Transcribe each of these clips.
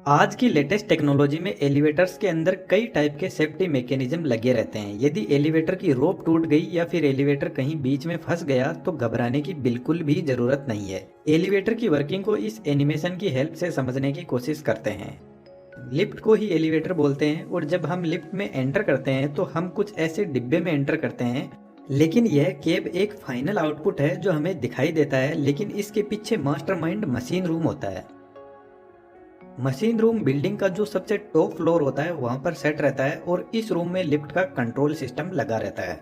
आज की latest technology में एलिवेटर्स के अंदर कई टाइप के सेफ्टी मैकेनिज्म लगे रहते हैं। यदि एलिवेटर की रोप टूट गई या फिर एलिवेटर कहीं बीच में फंस गया तो घबराने की बिल्कुल भी जरूरत नहीं है। एलिवेटर की वर्किंग को इस एनिमेशन की हेल्प से समझने की कोशिश करते हैं। लिफ्ट को ही एलिवेटर बोलते हैं और जब हम लिफ्ट में एंटर करते हैं तो हम कुछ ऐसे डिब्बे में एंटर करते हैं, लेकिन यह केब एक फाइनल आउटपुट है जो हमें दिखाई देता है, लेकिन इसके पीछे मास्टरमाइंड मशीन रूम होता है। मशीन रूम बिल्डिंग का जो सबसे टॉप फ्लोर होता है वहां पर सेट रहता है और इस रूम में लिफ्ट का कंट्रोल सिस्टम लगा रहता है।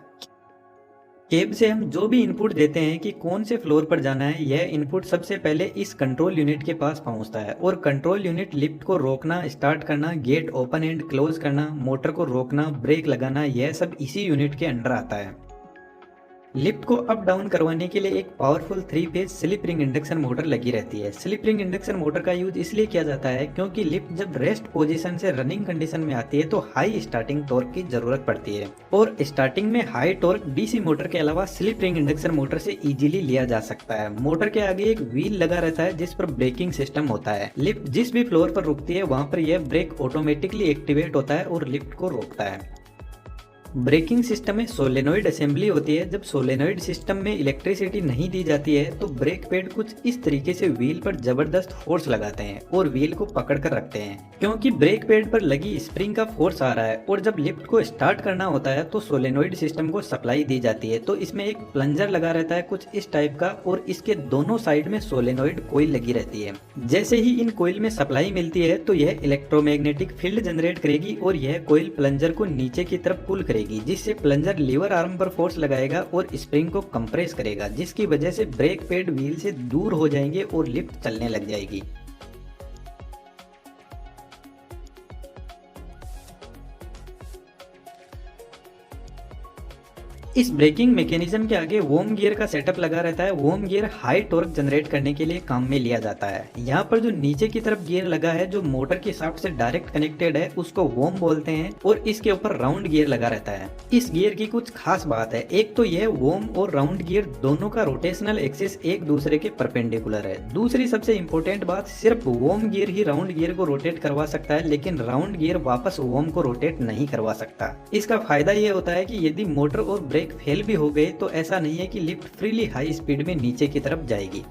केब से हम जो भी इनपुट देते हैं कि कौन से फ्लोर पर जाना है, यह इनपुट सबसे पहले इस कंट्रोल यूनिट के पास पहुंचता है और कंट्रोल यूनिट लिफ्ट को रोकना, स्टार्ट करना, गेट ओपन एंड क्लोज करना, मोटर को रोकना, ब्रेक लगाना, यह सब इसी यूनिट के अंडर आता है। लिफ्ट को अप डाउन करवाने के लिए एक powerful 3 phase slip ring induction motor लगी रहती है। स्लिप रिंग इंडक्शन मोटर का यूज इसलिए किया जाता है क्योंकि लिफ्ट जब रेस्ट पोजीशन से रनिंग कंडीशन में आती है तो हाई स्टार्टिंग टॉर्क की जरूरत पड़ती है और स्टार्टिंग में हाई टॉर्क डीसी मोटर के अलावा स्लिप रिंग इंडक्शन मोटर से इजीली लिया जा सकता है। मोटर के आगे एक व्हील लगा रहता है जिस पर ब्रेकिंग सिस्टम होता है। लिफ्ट जिस भी फ्लोर पर रुकती है वहां पर यह ब्रेक ऑटोमेटिकली एक्टिवेट होता है और लिफ्ट को रोकता है। ब्रेकिंग सिस्टम में सोलेनोइड असेंबली होती है। जब सोलेनोइड सिस्टम में इलेक्ट्रिसिटी नहीं दी जाती है तो ब्रेक पैड कुछ इस तरीके से व्हील पर जबरदस्त फोर्स लगाते हैं और व्हील को पकड़ कर रखते हैं। क्योंकि ब्रेक पैड पर लगी स्प्रिंग का फोर्स आ रहा है और जब लिफ्ट को स्टार्ट करना होता है तो सोलेनोइड सिस्टम को सप्लाई दी जाती है। तो इसमें एक प्लंजर लगा रहता है कुछ इस टाइप का और इसके दोनों साइड में सोलेनोइड कोयल लगी रहती है। जैसे ही इन कोयल में सप्लाई मिलती है तो यह इलेक्ट्रोमैग्नेटिक फील्ड जनरेट करेगी और यह कोयल प्लंजर को नीचे की तरफ पुल करेगी, जिससे प्लंजर लीवर आर्म पर फोर्स लगाएगा और स्प्रिंग को कंप्रेस करेगा, जिसकी वजह से ब्रेक पैड व्हील से दूर हो जाएंगे और लिफ्ट चलने लग जाएगी। इस ब्रेकिंग मैकेनिज्म के आगे वोम गियर का सेटअप लगा रहता है। वोम गियर हाई टॉर्क जनरेट करने के लिए काम में लिया जाता है। यहाँ पर जो नीचे की तरफ गियर लगा है जो मोटर के शाफ्ट से डायरेक्ट कनेक्टेड है उसको वोम बोलते हैं और इसके ऊपर राउंड गियर लगा रहता है। इस गियर की कुछ खास बात है, एक तो यह वोम और राउंड गियर दोनों का रोटेशनल एक्सिस एक दूसरे के परपेंडिकुलर है। दूसरी सबसे इंपॉर्टेंट बात, सिर्फ वोम गियर ही राउंड गियर को रोटेट करवा सकता है, लेकिन राउंड गियर वापस वोम को रोटेट नहीं करवा सकता। इसका फायदा यह होता है कि यदि मोटर और ब्रेक फेल भी हो गए तो ऐसा नहीं है कि लिफ्ट फ्रीली हाई स्पीड में नीचे की तरफ जाएगी।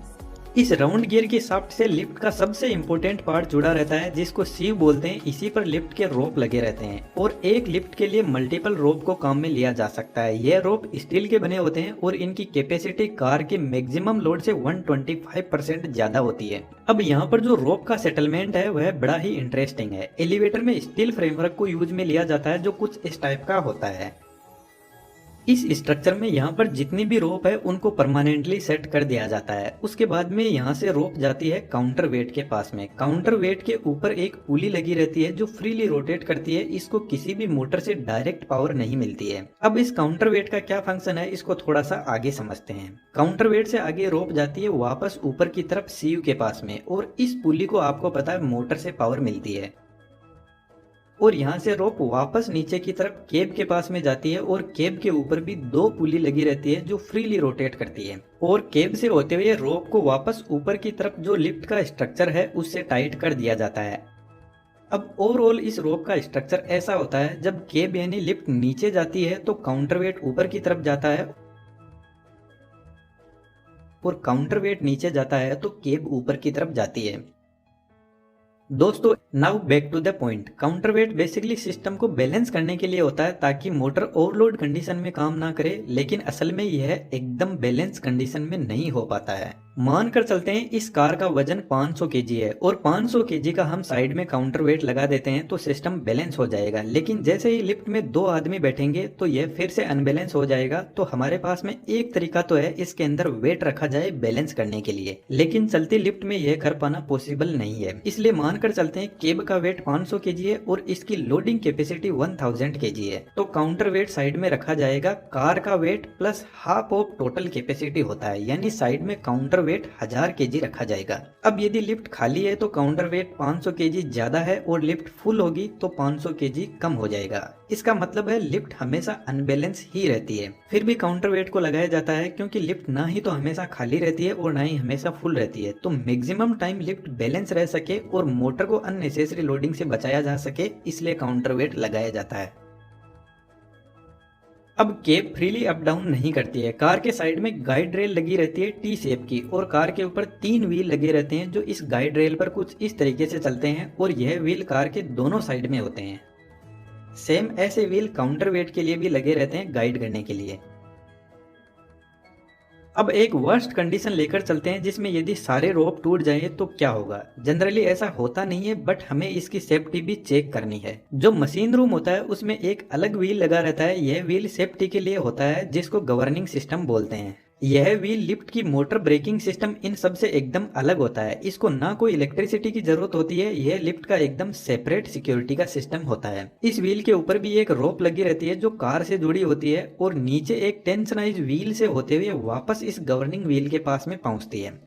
इस राउंड गियर के शाफ्ट से लिफ्ट का सबसे इंपॉर्टेंट पार्ट जुड़ा रहता है जिसको सीव बोलते हैं। इसी पर लिफ्ट के रोप लगे रहते हैं और एक लिफ्ट के लिए मल्टीपल रोप को काम में लिया जा सकता है। यह रोप स्टील के बने होते हैं और इनकी कैपेसिटी कार के मैक्सिमम लोड से 125% ज्यादा होती है। अब यहाँ पर जो रोप का सेटलमेंट है वह बड़ा ही इंटरेस्टिंग है। एलिवेटर में स्टील फ्रेमवर्क को यूज में लिया जाता है जो कुछ इस टाइप का होता है। इस स्ट्रक्चर में यहाँ पर जितनी भी रोप है उनको परमानेंटली सेट कर दिया जाता है। उसके बाद में यहाँ से रोप जाती है काउंटर वेट के पास में। काउंटर वेट के ऊपर एक पुली लगी रहती है जो फ्रीली रोटेट करती है। इसको किसी भी मोटर से डायरेक्ट पावर नहीं मिलती है। अब इस काउंटर वेट का क्या फंक्शन है इसको थोड़ा सा आगे समझते हैं। काउंटर वेट से आगे रोप जाती है वापस ऊपर की तरफ सीव के पास में और इस पुली को आपको पता है मोटर से पावर मिलती है और यहाँ से रोप वापस नीचे की तरफ केब के पास में जाती है और केब के ऊपर भी दो पुली लगी रहती है जो फ्रीली रोटेट करती है और केब से होते हुए रोप को वापस ऊपर की तरफ जो लिफ्ट का स्ट्रक्चर है उससे टाइट कर दिया जाता है। अब ओवरऑल इस रोप का स्ट्रक्चर ऐसा होता है, जब केब यानी लिफ्ट नीचे जाती है तो काउंटर वेट ऊपर की तरफ जाता है और काउंटर वेट नीचे जाता है तो केब ऊपर की तरफ जाती है। दोस्तों now back to the point. Counter weight basically system को बैलेंस करने के लिए होता है ताकि मोटर ओवरलोड कंडीशन में काम ना करे, लेकिन असल में यह एकदम बैलेंस कंडीशन में नहीं हो पाता है। मानकर चलते हैं इस कार का वजन 500 केजी है और 500 केजी का हम साइड में काउंटर वेट लगा देते हैं तो सिस्टम बैलेंस हो जाएगा, लेकिन जैसे ही लिफ्ट में दो आदमी बैठेंगे तो यह फिर से अनबैलेंस हो जाएगा। तो हमारे पास में एक तरीका तो है इसके अंदर वेट रखा जाए बैलेंस करने के लिए, लेकिन चलती लिफ्ट में यह कर पाना पॉसिबल नहीं है। इसलिए मानकर चलते हैं केब का वेट 500 केजी है और इसकी लोडिंग कैपेसिटी 1000 केजी है, तो काउंटर वेट साइड में रखा जाएगा। कार का weight plus half of total capacity होता है, यानी साइड में काउंटर वेट 1000 केजी रखा जाएगा। अब यदि लिफ्ट खाली है तो काउंटर वेट 500 केजी ज्यादा है और लिफ्ट फुल होगी तो 500 केजी कम हो जाएगा। इसका मतलब है लिफ्ट हमेशा अनबैलेंस ही रहती है। फिर भी काउंटर वेट को लगाया जाता है क्योंकि लिफ्ट ना ही तो हमेशा खाली रहती है और ना ही हमेशा फुल रहती है, तो मैक्सिमम टाइम लिफ्ट बैलेंस रह सके और मोटर को अननेसेसरी लोडिंग से बचाया जा सके, इसलिए काउंटर वेट लगाया जाता है। अब केब फ्रीली अप डाउन नहीं करती है। कार के साइड में गाइड रेल लगी रहती है टी शेप की और कार के ऊपर 3 व्हील लगे रहते हैं जो इस गाइड रेल पर कुछ इस तरीके से चलते हैं और यह व्हील कार के दोनों साइड में होते हैं। सेम ऐसे व्हील काउंटर वेट के लिए भी लगे रहते हैं गाइड करने के लिए। अब एक वर्स्ट कंडीशन लेकर चलते हैं जिसमें यदि सारे रोप टूट जाए तो क्या होगा। जनरली ऐसा होता नहीं है, बट हमें इसकी सेफ्टी भी चेक करनी है। जो मशीन रूम होता है उसमें एक अलग व्हील लगा रहता है। यह व्हील सेफ्टी के लिए होता है जिसको गवर्निंग सिस्टम बोलते हैं। यह व्हील लिफ्ट की मोटर ब्रेकिंग सिस्टम इन सब से एकदम अलग होता है। इसको ना कोई इलेक्ट्रिसिटी की जरूरत होती है। यह लिफ्ट का एकदम सेपरेट सिक्योरिटी का सिस्टम होता है। इस व्हील के ऊपर भी एक रोप लगी रहती है जो कार से जुड़ी होती है और नीचे एक टेंशनाइज व्हील से होते हुए वापस इस गवर्निंग व्हील के पास में पहुंचती है।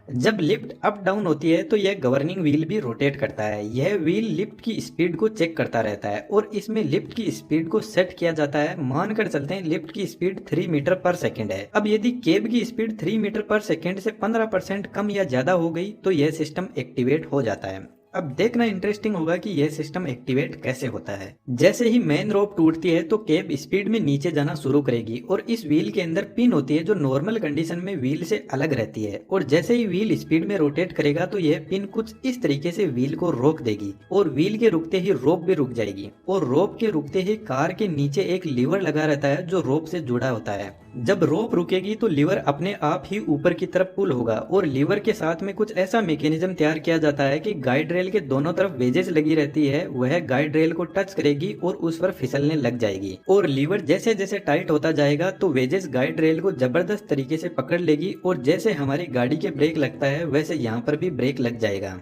जब लिफ्ट अप डाउन होती है तो यह गवर्निंग व्हील भी रोटेट करता है। यह व्हील लिफ्ट की स्पीड को चेक करता रहता है और इसमें लिफ्ट की स्पीड को सेट किया जाता है। मानकर चलते हैं लिफ्ट की स्पीड 3 मीटर पर सेकंड है। अब यदि केब की स्पीड 3 मीटर पर सेकंड से 15% कम या ज्यादा हो गई तो यह सिस्टम एक्टिवेट हो जाता है। अब देखना इंटरेस्टिंग होगा कि यह सिस्टम एक्टिवेट कैसे होता है। जैसे ही मेन रोप टूटती है तो केब स्पीड में नीचे जाना शुरू करेगी और इस व्हील के अंदर पिन होती है जो नॉर्मल कंडीशन में व्हील से अलग रहती है और जैसे ही व्हील स्पीड में रोटेट करेगा तो यह पिन कुछ इस तरीके से व्हील को रोक देगी और व्हील के रुकते ही रोप भी रुक जाएगी और रोप के रुकते ही कार के नीचे एक लीवर लगा रहता है जो रोप से जुड़ा होता है। जब रोप रुकेगी तो लीवर अपने आप ही ऊपर की तरफ पुल होगा और लीवर के साथ में कुछ ऐसा मैकेनिज्म तैयार किया जाता है कि गाइड रेल के दोनों तरफ वेजेस लगी रहती है, वह गाइड रेल को टच करेगी और उस पर फिसलने लग जाएगी और लीवर जैसे जैसे टाइट होता जाएगा तो वेजेस गाइड रेल को जबरदस्त तरीके से पकड़ लेगी और जैसे हमारी गाड़ी के ब्रेक लगता है वैसे यहाँ पर भी ब्रेक लग जाएगा।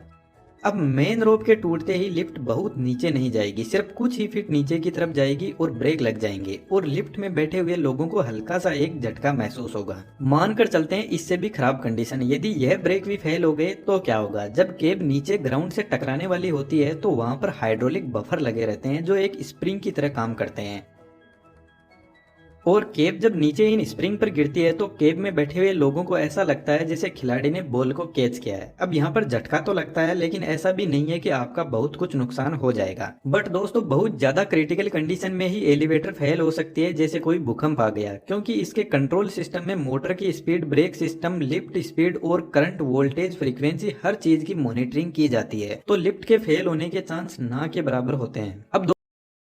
अब मेन रोप के टूटते ही लिफ्ट बहुत नीचे नहीं जाएगी, सिर्फ कुछ ही फीट नीचे की तरफ जाएगी और ब्रेक लग जाएंगे और लिफ्ट में बैठे हुए लोगों को हल्का सा एक झटका महसूस होगा। मानकर चलते हैं इससे भी खराब कंडीशन, यदि यह ब्रेक भी फेल हो गए तो क्या होगा। जब केब नीचे ग्राउंड से टकराने वाली होती है तो वहां पर हाइड्रोलिक बफर लगे रहते हैं जो एक स्प्रिंग की तरह काम करते हैं और केब जब नीचे इन स्प्रिंग पर गिरती है तो केब में बैठे हुए लोगों को ऐसा लगता है जैसे खिलाड़ी ने बॉल को कैच किया है। अब यहाँ पर झटका तो लगता है लेकिन ऐसा भी नहीं है कि आपका बहुत कुछ नुकसान हो जाएगा। बट दोस्तों बहुत ज्यादा क्रिटिकल कंडीशन में ही एलिवेटर फेल हो सकती है, जैसे कोई भूकंप आ गया, क्योंकि इसके कंट्रोल सिस्टम में मोटर की speed, brake system, lift speed और करंट, वोल्टेज, फ्रीक्वेंसी हर चीज की मॉनिटरिंग की जाती है, तो लिफ्ट के फेल होने के चांस ना के बराबर होते हैं। अब